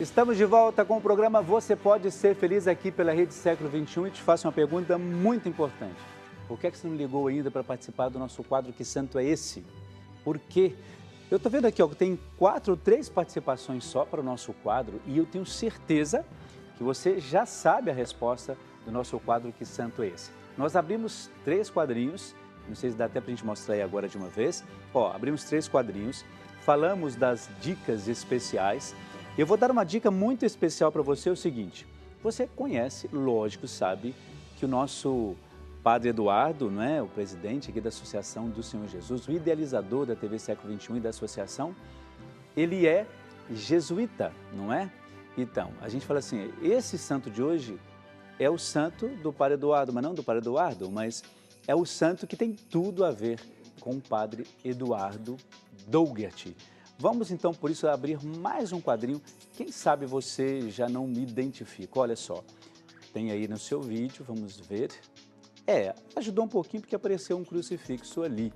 Estamos de volta com o programa Você Pode Ser Feliz aqui pela Rede Século XXI e te faço uma pergunta muito importante. Por que você não ligou ainda para participar do nosso quadro Que Santo é Esse? Por quê? Eu estou vendo aqui, ó, que tem 4 ou 3 participações só para o nosso quadro e eu tenho certeza que você já sabe a resposta do nosso quadro Que Santo é Esse? Nós abrimos 3 quadrinhos, não sei se dá até para a gente mostrar aí agora de uma vez. Ó, abrimos 3 quadrinhos, falamos das dicas especiais. Eu vou dar uma dica muito especial para você, é o seguinte, você conhece, lógico, sabe, que o nosso Padre Eduardo, não é, o presidente aqui da Associação do Senhor Jesus, o idealizador da TV Século XXI e da associação, ele é jesuíta, não é? Então, a gente fala assim, esse santo de hoje é o santo do Padre Eduardo, mas não do Padre Eduardo, mas é o santo que tem tudo a ver com o Padre Eduardo Dougherty. Vamos então, por isso, abrir mais um quadrinho. Quem sabe você já não me identifica. Olha só, tem aí no seu vídeo, vamos ver. Ajudou um pouquinho porque apareceu um crucifixo ali.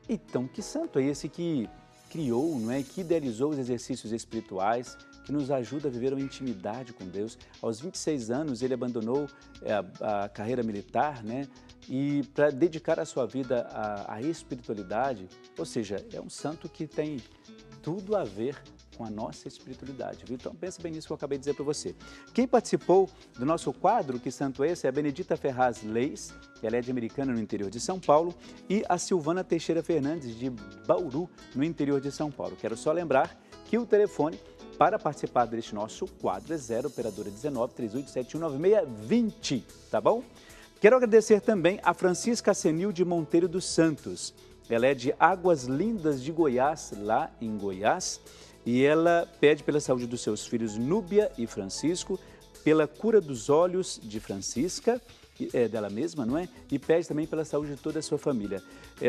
Então, que santo é esse que criou, não é? Que idealizou os exercícios espirituais, que nos ajuda a viver uma intimidade com Deus. Aos 26 anos, ele abandonou a carreira militar, né? E para dedicar a sua vida à espiritualidade, ou seja, é um santo que tem tudo a ver com a nossa espiritualidade, viu? Então, pense bem nisso que eu acabei de dizer para você. Quem participou do nosso quadro Que Santo é Esse é a Benedita Ferraz Leis, ela é de Americana, no interior de São Paulo, e a Silvana Teixeira Fernandes, de Bauru, no interior de São Paulo. Quero só lembrar que o telefone para participar deste nosso quadro é 0 operadora 19 38719620, tá bom? Quero agradecer também a Francisca Senil de Monteiro dos Santos. Ela é de Águas Lindas de Goiás, lá em Goiás, e ela pede pela saúde dos seus filhos Núbia e Francisco, pela cura dos olhos de Francisca, dela mesma, não é? E pede também pela saúde de toda a sua família.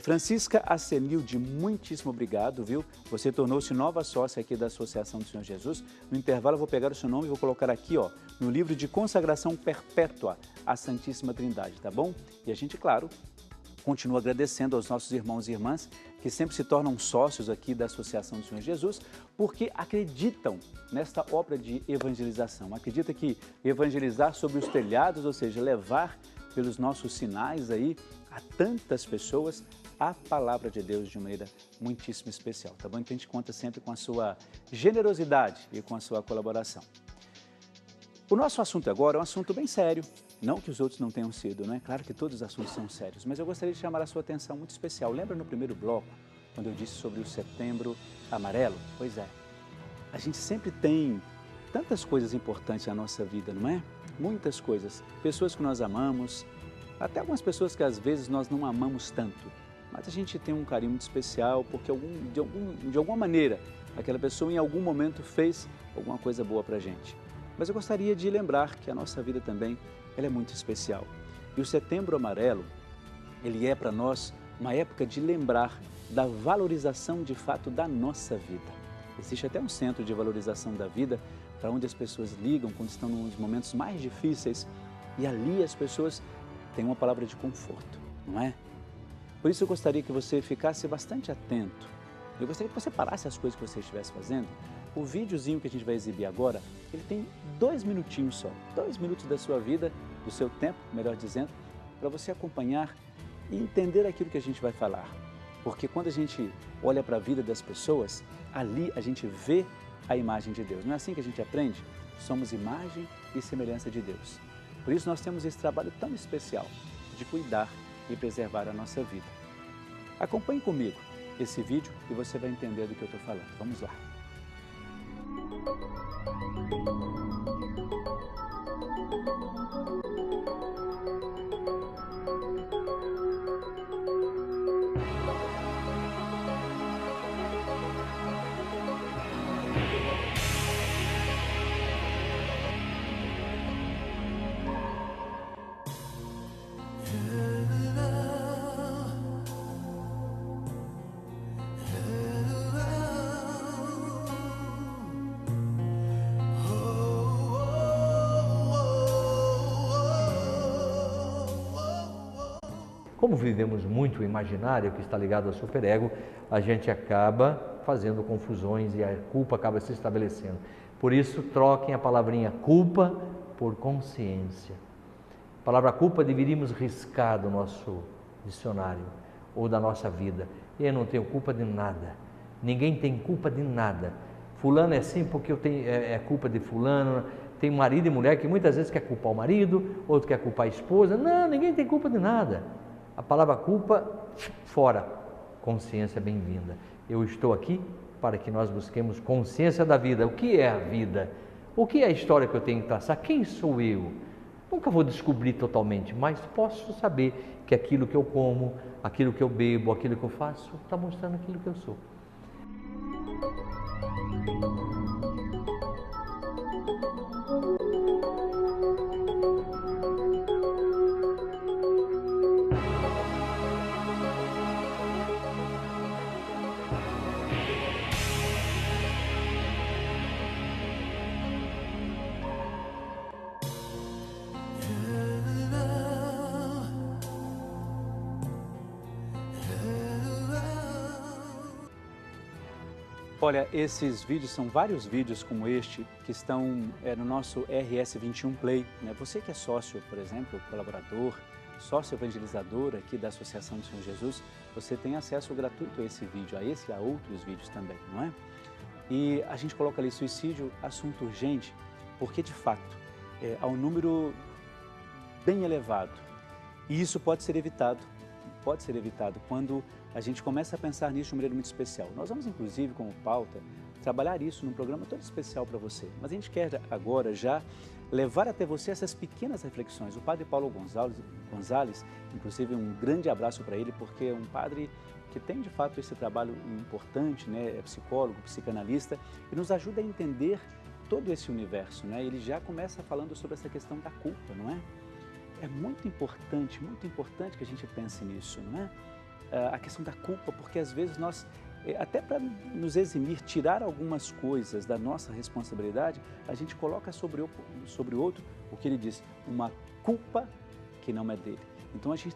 Francisca Acenilde, muitíssimo obrigado, viu? Você tornou-se nova sócia aqui da Associação do Senhor Jesus. No intervalo eu vou pegar o seu nome e vou colocar aqui, ó, no livro de consagração perpétua à Santíssima Trindade, tá bom? E a gente, claro, continua agradecendo aos nossos irmãos e irmãs que sempre se tornam sócios aqui da Associação do Senhor Jesus, porque acreditam nesta obra de evangelização. Acredita que evangelizar sobre os telhados, ou seja, levar pelos nossos sinais aí a tantas pessoas a palavra de Deus de uma maneira muitíssimo especial, tá bom? Então a gente conta sempre com a sua generosidade e com a sua colaboração. O nosso assunto agora é um assunto bem sério, não que os outros não tenham sido, não é? Claro que todos os assuntos são sérios, mas eu gostaria de chamar a sua atenção muito especial. Lembra no primeiro bloco, quando eu disse sobre o Setembro Amarelo? Pois é, a gente sempre tem tantas coisas importantes na nossa vida, não é? Muitas coisas, pessoas que nós amamos, até algumas pessoas que às vezes nós não amamos tanto, mas a gente tem um carinho muito especial porque de alguma maneira aquela pessoa em algum momento fez alguma coisa boa pra gente. Mas eu gostaria de lembrar que a nossa vida também ela é muito especial. E o Setembro Amarelo, ele é para nós uma época de lembrar da valorização de fato da nossa vida. Existe até um centro de valorização da vida para onde as pessoas ligam quando estão nos momentos mais difíceis e ali as pessoas têm uma palavra de conforto, não é? Por isso eu gostaria que você ficasse bastante atento. Eu gostaria que você parasse as coisas que você estivesse fazendo. O videozinho que a gente vai exibir agora, ele tem 2 minutinhos só, 2 minutos da sua vida, do seu tempo, melhor dizendo, para você acompanhar e entender aquilo que a gente vai falar. Porque quando a gente olha para a vida das pessoas, ali a gente vê a imagem de Deus. Não é assim que a gente aprende? Somos imagem e semelhança de Deus. Por isso nós temos esse trabalho tão especial de cuidar e preservar a nossa vida. Acompanhe comigo esse vídeo e você vai entender do que eu estou falando. Vamos lá. Como vivemos muito o imaginário que está ligado ao superego, a gente acaba fazendo confusões e a culpa acaba se estabelecendo. Por isso, troquem a palavrinha culpa por consciência. A palavra culpa deveríamos riscar do nosso dicionário ou da nossa vida. Eu não tenho culpa de nada. Ninguém tem culpa de nada. Fulano é assim porque é culpa de fulano. Tem marido e mulher que muitas vezes quer culpar o marido, outro quer culpar a esposa. Não, ninguém tem culpa de nada. A palavra culpa, fora. Consciência bem-vinda. Eu estou aqui para que nós busquemos consciência da vida. O que é a vida? O que é a história que eu tenho que traçar? Quem sou eu? Nunca vou descobrir totalmente, mas posso saber que aquilo que eu como, aquilo que eu bebo, aquilo que eu faço, está mostrando aquilo que eu sou. Olha, esses vídeos são vários vídeos como este que estão no nosso RS21 Play. Né? Você que é sócio, por exemplo, colaborador, sócio evangelizador aqui da Associação do Senhor Jesus, você tem acesso gratuito a esse vídeo, a esse e a outros vídeos também, não é? E a gente coloca ali suicídio, assunto urgente, porque de fato há um número bem elevado e isso pode ser evitado quando a gente começa a pensar nisso de uma maneira muito especial. Nós vamos, inclusive, como pauta, trabalhar isso num programa todo especial para você. Mas a gente quer agora já levar até você essas pequenas reflexões. O padre Paulo Gonzalez, inclusive um grande abraço para ele, porque é um padre que tem de fato esse trabalho importante, né? É psicólogo, psicanalista, e nos ajuda a entender todo esse universo, né? Ele já começa falando sobre essa questão da culpa, não é? É muito importante que a gente pense nisso, não é? A questão da culpa, porque às vezes nós, até para nos eximir, tirar algumas coisas da nossa responsabilidade, a gente coloca sobre o outro o que ele diz, uma culpa que não é dele. Então a gente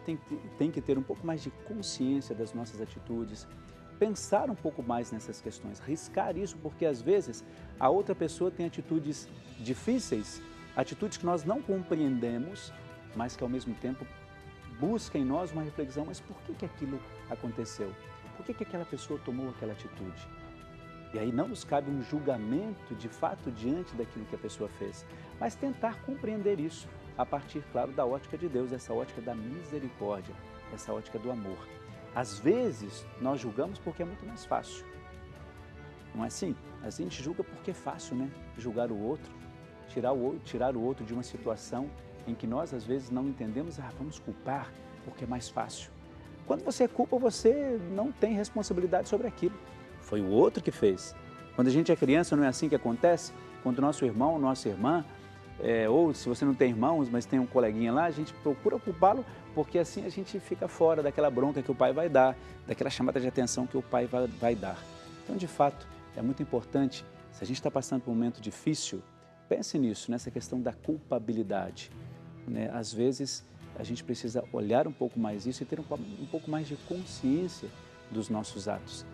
tem que ter um pouco mais de consciência das nossas atitudes, pensar um pouco mais nessas questões, riscar isso, porque às vezes a outra pessoa tem atitudes difíceis, atitudes que nós não compreendemos, mas que ao mesmo tempo busca em nós uma reflexão, mas por que aquilo aconteceu? Por que aquela pessoa tomou aquela atitude? E aí não nos cabe um julgamento de fato diante daquilo que a pessoa fez, mas tentar compreender isso a partir, claro, da ótica de Deus, essa ótica da misericórdia, essa ótica do amor. Às vezes nós julgamos porque é muito mais fácil, não é assim? A gente julga porque é fácil, né? Julgar o outro, tirar o outro de uma situação em que nós às vezes não entendemos, vamos culpar porque é mais fácil. Quando você culpa, você não tem responsabilidade sobre aquilo. Foi o outro que fez. Quando a gente é criança, não é assim que acontece? Quando o nosso irmão, nossa irmã, ou se você não tem irmãos, mas tem um coleguinha lá, a gente procura culpá-lo porque assim a gente fica fora daquela bronca que o pai vai dar, daquela chamada de atenção que o pai vai dar. Então, de fato, é muito importante, se a gente está passando por um momento difícil, pense nisso, nessa questão da culpabilidade. Né? Às vezes, a gente precisa olhar um pouco mais isso e ter um pouco mais de consciência dos nossos atos.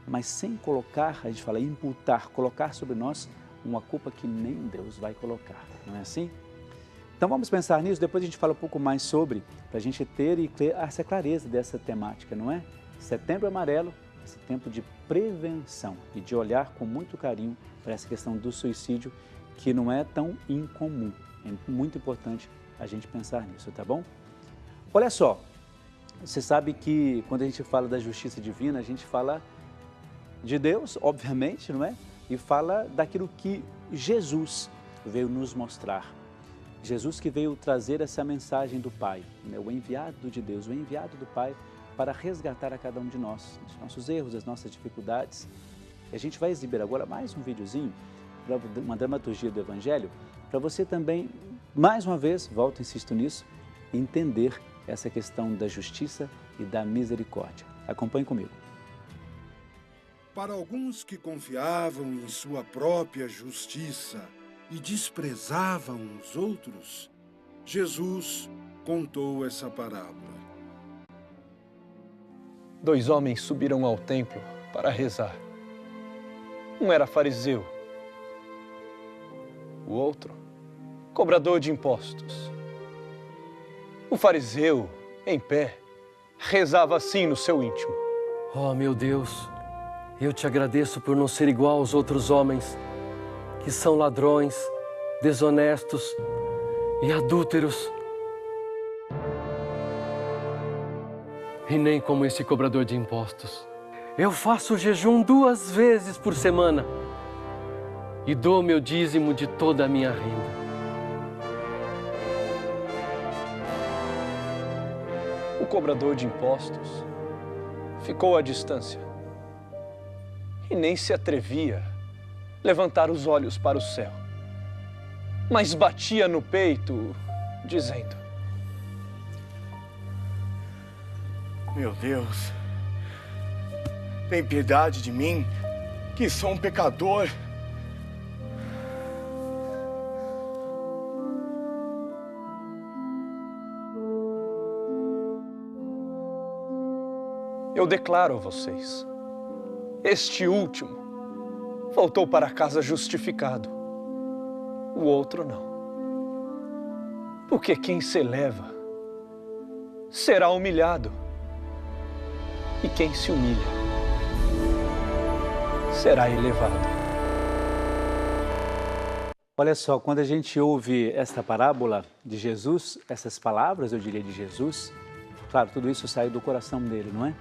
Mas sem colocar, a gente fala imputar, colocar sobre nós uma culpa que nem Deus vai colocar, não é assim? Então vamos pensar nisso, depois a gente fala um pouco mais sobre, para a gente ter essa clareza dessa temática, não é? Setembro Amarelo, esse tempo de prevenção e de olhar com muito carinho para essa questão do suicídio, que não é tão incomum. É muito importante a gente pensar nisso, tá bom? Olha só, você sabe que quando a gente fala da justiça divina, a gente fala de Deus, obviamente, não é? E fala daquilo que Jesus veio nos mostrar. Jesus que veio trazer essa mensagem do Pai, né? O enviado de Deus, o enviado do Pai para resgatar a cada um de nós, os nossos erros, as nossas dificuldades. E a gente vai exibir agora mais um videozinho, uma dramaturgia do Evangelho, para você também, mais uma vez, volto e insisto nisso, entender essa questão da justiça e da misericórdia. Acompanhe comigo. Para alguns que confiavam em sua própria justiça e desprezavam os outros, Jesus contou essa parábola. 2 homens subiram ao templo para rezar. Um era fariseu O outro, cobrador de impostos. O fariseu, em pé, rezava assim no seu íntimo: Oh, meu Deus, eu te agradeço por não ser igual aos outros homens, que são ladrões, desonestos e adúlteros. E nem como esse cobrador de impostos. Eu faço jejum 2 vezes por semana e dou meu dízimo de toda a minha renda. O cobrador de impostos ficou à distância e nem se atrevia a levantar os olhos para o céu, mas batia no peito, dizendo: Meu Deus, tem piedade de mim, que sou um pecador. Eu declaro a vocês, este último voltou para casa justificado, o outro não. Porque quem se eleva será humilhado, e quem se humilha será elevado. Olha só, quando a gente ouve esta parábola de Jesus, essas palavras, eu diria, de Jesus, claro, tudo isso sai do coração dele, não é?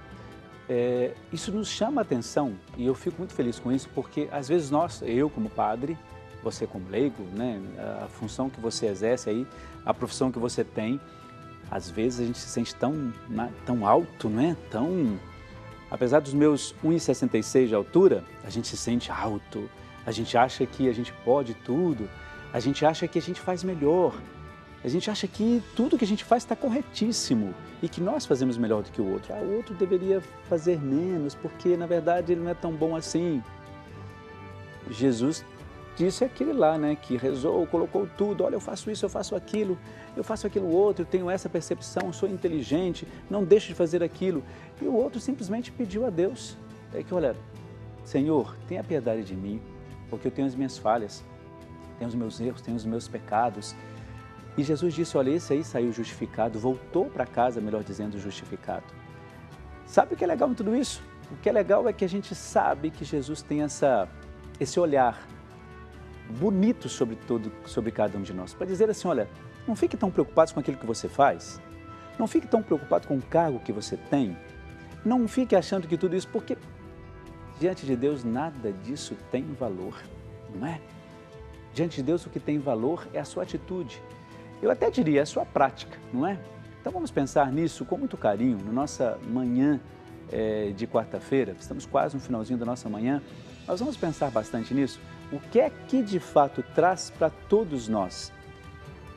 Isso nos chama a atenção e eu fico muito feliz com isso, porque às vezes nós, eu como padre, você como leigo, né, a função que você exerce aí, a profissão que você tem, às vezes a gente se sente tão alto, não é? Apesar dos meus 1,66 de altura, a gente se sente alto, a gente acha que a gente pode tudo, a gente acha que a gente faz melhor, a gente acha que tudo que a gente faz está corretíssimo e que nós fazemos melhor do que o outro. O outro deveria fazer menos, porque na verdade ele não é tão bom assim. Jesus disse aquele lá, né, que rezou, colocou tudo, olha, eu faço isso, eu faço aquilo outro, eu tenho essa percepção, eu sou inteligente, não deixo de fazer aquilo. E o outro simplesmente pediu a Deus, olha, Senhor, tenha piedade de mim, porque eu tenho as minhas falhas, tenho os meus erros, tenho os meus pecados. E Jesus disse, olha, esse aí saiu justificado, voltou para casa, melhor dizendo, justificado. Sabe o que é legal em tudo isso? O que é legal é que a gente sabe que Jesus tem esse olhar bonito sobre cada um de nós, para dizer assim, olha, não fique tão preocupado com aquilo que você faz, não fique tão preocupado com o cargo que você tem, não fique achando que tudo isso, porque diante de Deus nada disso tem valor, não é? Diante de Deus o que tem valor é a sua atitude, eu até diria a sua prática, não é? Então vamos pensar nisso com muito carinho, na nossa manhã de quarta-feira, estamos quase no finalzinho da nossa manhã, nós vamos pensar bastante nisso. O que é que de fato traz para todos nós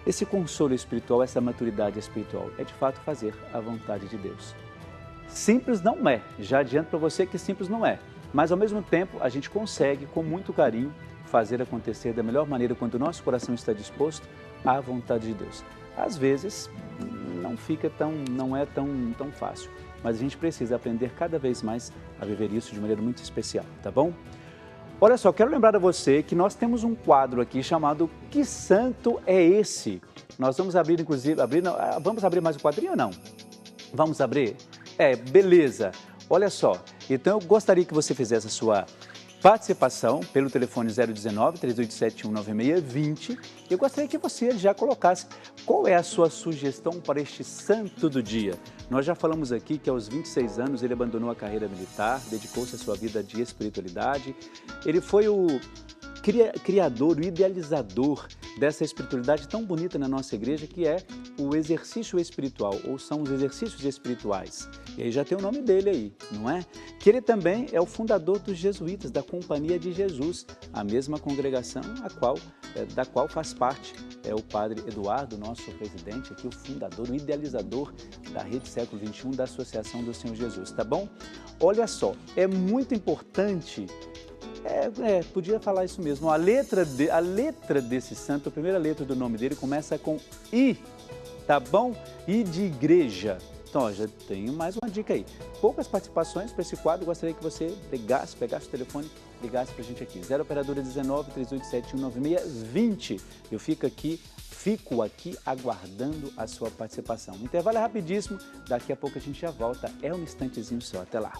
esse consolo espiritual, essa maturidade espiritual? É de fato fazer a vontade de Deus. Simples não é, já adianto para você que simples não é, mas ao mesmo tempo a gente consegue com muito carinho fazer acontecer da melhor maneira quando o nosso coração está disposto à vontade de Deus. Às vezes não é tão fácil, mas a gente precisa aprender cada vez mais a viver isso de maneira muito especial, tá bom? Olha só, quero lembrar a você que nós temos um quadro aqui chamado Que Santo é Esse? Nós vamos abrir, inclusive, vamos abrir mais um quadrinho ou não? Vamos abrir? Beleza. Olha só, então eu gostaria que você fizesse a sua participação pelo telefone 019-3871-9620. Eu gostaria que você já colocasse qual é a sua sugestão para este santo do dia. Nós já falamos aqui que aos 26 anos ele abandonou a carreira militar, dedicou-se à sua vida de espiritualidade. Ele foi o criador, o idealizador dessa espiritualidade tão bonita na nossa igreja, que é o exercício espiritual, ou são os exercícios espirituais. E aí já tem o nome dele aí, não é? Que ele também é o fundador dos jesuítas, da Companhia de Jesus, a mesma congregação da qual faz parte o padre Eduardo, nosso presidente aqui, o fundador, o idealizador da Rede Século XXI, da Associação do Senhor Jesus, tá bom? Olha só, é muito importante. Podia falar isso mesmo. A letra desse santo, a primeira letra do nome dele começa com I, tá bom? I de igreja. Então, ó, já tenho mais uma dica aí. Poucas participações para esse quadro, gostaria que você pegasse o telefone ligasse para a gente aqui. 0 operadora 19 3871 9620. Eu fico aqui aguardando a sua participação. O intervalo é rapidíssimo, daqui a pouco a gente já volta. É um instantezinho só. Até lá.